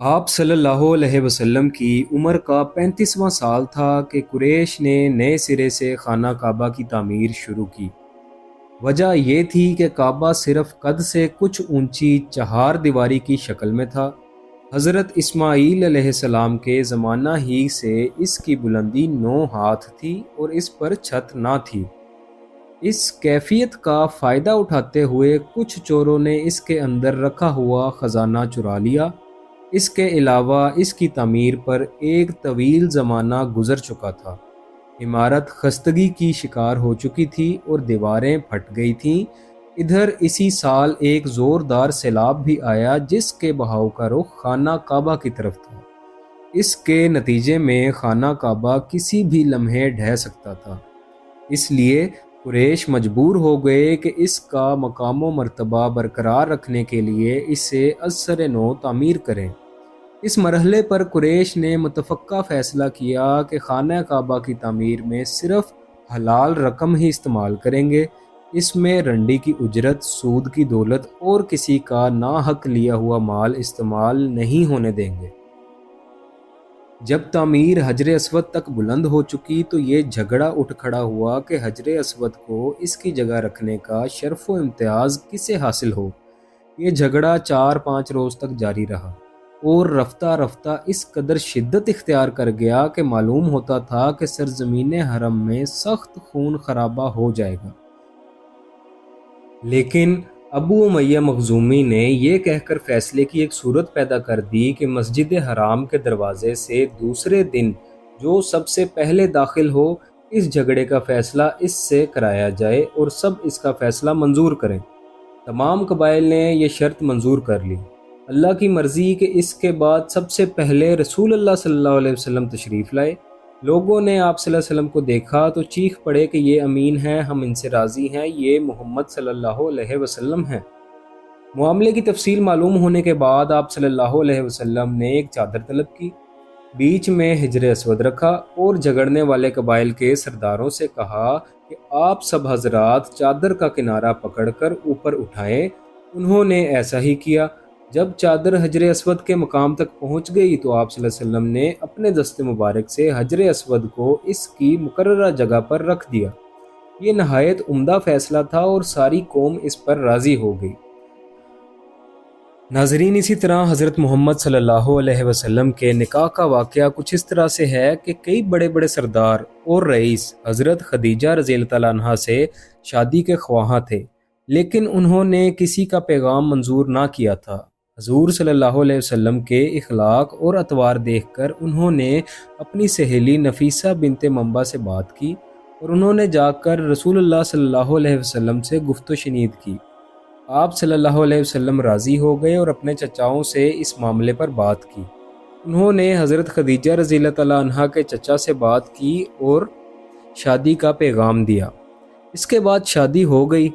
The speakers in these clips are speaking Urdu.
آپ صلی اللہ علیہ وسلم کی عمر کا 35واں سال تھا کہ قریش نے نئے سرے سے خانہ کعبہ کی تعمیر شروع کی۔ وجہ یہ تھی کہ کعبہ صرف قد سے کچھ اونچی چہار دیواری کی شکل میں تھا۔ حضرت اسماعیل علیہ السلام کے زمانہ ہی سے اس کی بلندی 9 ہاتھ تھی اور اس پر چھت نہ تھی۔ اس کیفیت کا فائدہ اٹھاتے ہوئے کچھ چوروں نے اس کے اندر رکھا ہوا خزانہ چرا لیا۔ اس کے علاوہ اس کی تعمیر پر ایک طویل زمانہ گزر چکا تھا۔ عمارت خستگی کی شکار ہو چکی تھی اور دیواریں پھٹ گئی تھیں۔ ادھر اسی سال ایک زوردار سیلاب بھی آیا جس کے بہاؤ کا رخ خانہ کعبہ کی طرف تھا۔ اس کے نتیجے میں خانہ کعبہ کسی بھی لمحے ڈھہ سکتا تھا۔ اس لیے قریش مجبور ہو گئے کہ اس کا مقام و مرتبہ برقرار رکھنے کے لیے اسے از سر نو تعمیر کریں۔ اس مرحلے پر قریش نے متفقہ فیصلہ کیا کہ خانہ کعبہ کی تعمیر میں صرف حلال رقم ہی استعمال کریں گے۔ اس میں رنڈی کی اجرت، سود کی دولت اور کسی کا ناحق لیا ہوا مال استعمال نہیں ہونے دیں گے۔ جب تعمیر حجر اسود تک بلند ہو چکی تو یہ جھگڑا اٹھ کھڑا ہوا کہ حجر اسود کو اس کی جگہ رکھنے کا شرف و امتیاز کسے حاصل ہو۔ یہ جھگڑا 4-5 روز تک جاری رہا اور رفتہ رفتہ اس قدر شدت اختیار کر گیا کہ معلوم ہوتا تھا کہ سرزمین حرم میں سخت خون خرابہ ہو جائے گا۔ لیکن ابو امیہ مخزومی نے یہ کہہ کر فیصلے کی ایک صورت پیدا کر دی کہ مسجد حرام کے دروازے سے دوسرے دن جو سب سے پہلے داخل ہو، اس جھگڑے کا فیصلہ اس سے کرایا جائے اور سب اس کا فیصلہ منظور کریں۔ تمام قبائل نے یہ شرط منظور کر لی۔ اللہ کی مرضی کہ اس کے بعد سب سے پہلے رسول اللہ صلی اللہ علیہ وسلم تشریف لائے۔ لوگوں نے آپ صلی اللہ علیہ وسلم کو دیکھا تو چیخ پڑے کہ یہ امین ہیں، ہم ان سے راضی ہیں، یہ محمد صلی اللہ علیہ وسلم ہیں۔ معاملے کی تفصیل معلوم ہونے کے بعد آپ صلی اللہ علیہ وسلم نے ایک چادر طلب کی، بیچ میں حجر اسود رکھا اور جھگڑنے والے قبائل کے سرداروں سے کہا کہ آپ سب حضرات چادر کا کنارہ پکڑ کر اوپر اٹھائیں۔ انہوں نے ایسا ہی کیا۔ جب چادر حجر اسود کے مقام تک پہنچ گئی تو آپ صلی اللہ علیہ وسلم نے اپنے دست مبارک سے حجر اسود کو اس کی مقررہ جگہ پر رکھ دیا۔ یہ نہایت عمدہ فیصلہ تھا اور ساری قوم اس پر راضی ہو گئی۔ ناظرین، اسی طرح حضرت محمد صلی اللہ علیہ وسلم کے نکاح کا واقعہ کچھ اس طرح سے ہے کہ کئی بڑے بڑے سردار اور رئیس حضرت خدیجہ رضی اللہ تعالیٰ عنہا سے شادی کے خواہاں تھے، لیکن انہوں نے کسی کا پیغام منظور نہ کیا تھا۔ حضور صلی اللہ علیہ وسلم کے اخلاق اور اطوار دیکھ کر انہوں نے اپنی سہیلی نفیسہ بنت منبع سے بات کی اور انہوں نے جا کر رسول اللہ صلی اللہ علیہ وسلم سے گفت و شنید کی۔ آپ صلی اللہ علیہ وسلم راضی ہو گئے اور اپنے چچاؤں سے اس معاملے پر بات کی۔ انہوں نے حضرت خدیجہ رضی اللہ تعالیٰ عنہا کے چچا سے بات کی اور شادی کا پیغام دیا۔ اس کے بعد شادی ہو گئی۔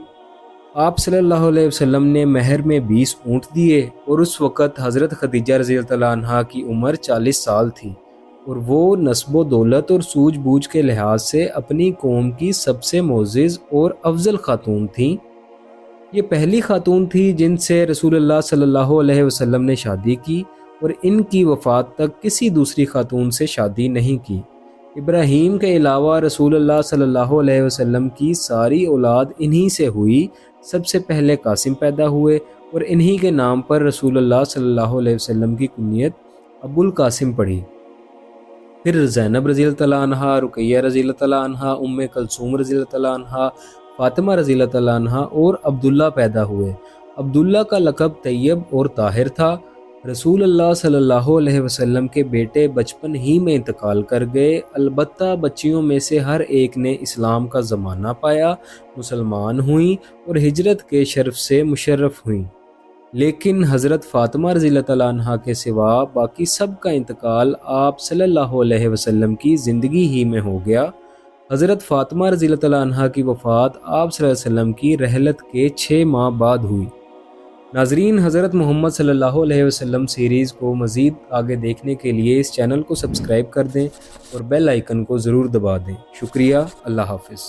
آپ صلی اللہ علیہ وسلم نے مہر میں 20 اونٹ دیے اور اس وقت حضرت خدیجہ رضی اللہ تعالیٰ عنہا کی عمر 40 سال تھی اور وہ نسب و دولت اور سوجھ بوجھ کے لحاظ سے اپنی قوم کی سب سے معزز اور افضل خاتون تھیں۔ یہ پہلی خاتون تھی جن سے رسول اللہ صلی اللہ علیہ وسلم نے شادی کی اور ان کی وفات تک کسی دوسری خاتون سے شادی نہیں کی۔ ابراہیم کے علاوہ رسول اللہ صلی اللہ علیہ وسلم کی ساری اولاد انہی سے ہوئی۔ سب سے پہلے قاسم پیدا ہوئے اور انہی کے نام پر رسول اللہ صلی اللہ علیہ وسلم کی کنیت ابو القاسم پڑھی۔ پھر زینب رضی اللہ تعالیٰ عنہا، رقیہ رضی اللہ تعالیٰ عنہا، ام کلثوم رضی اللہ تعالیٰ عنہا، فاطمہ رضی اللہ تعالیٰ عنہا اور عبداللہ پیدا ہوئے۔ عبداللہ کا لقب طیب اور طاہر تھا۔ رسول اللہ صلی اللہ علیہ وسلم کے بیٹے بچپن ہی میں انتقال کر گئے، البتہ بچیوں میں سے ہر ایک نے اسلام کا زمانہ پایا، مسلمان ہوئیں اور ہجرت کے شرف سے مشرف ہوئیں۔ لیکن حضرت فاطمہ رضی اللہ تعالیٰ عنہا کے سوا باقی سب کا انتقال آپ صلی اللہ علیہ وسلم کی زندگی ہی میں ہو گیا۔ حضرت فاطمہ رضی اللہ تعالیٰ عنہا کی وفات آپ صلی اللہ علیہ وسلم کی رحلت کے 6 ماہ بعد ہوئی۔ ناظرین، حضرت محمد صلی اللہ علیہ وسلم سیریز کو مزید آگے دیکھنے کے لیے اس چینل کو سبسکرائب کر دیں اور بیل آئیکن کو ضرور دبا دیں۔ شکریہ۔ اللہ حافظ۔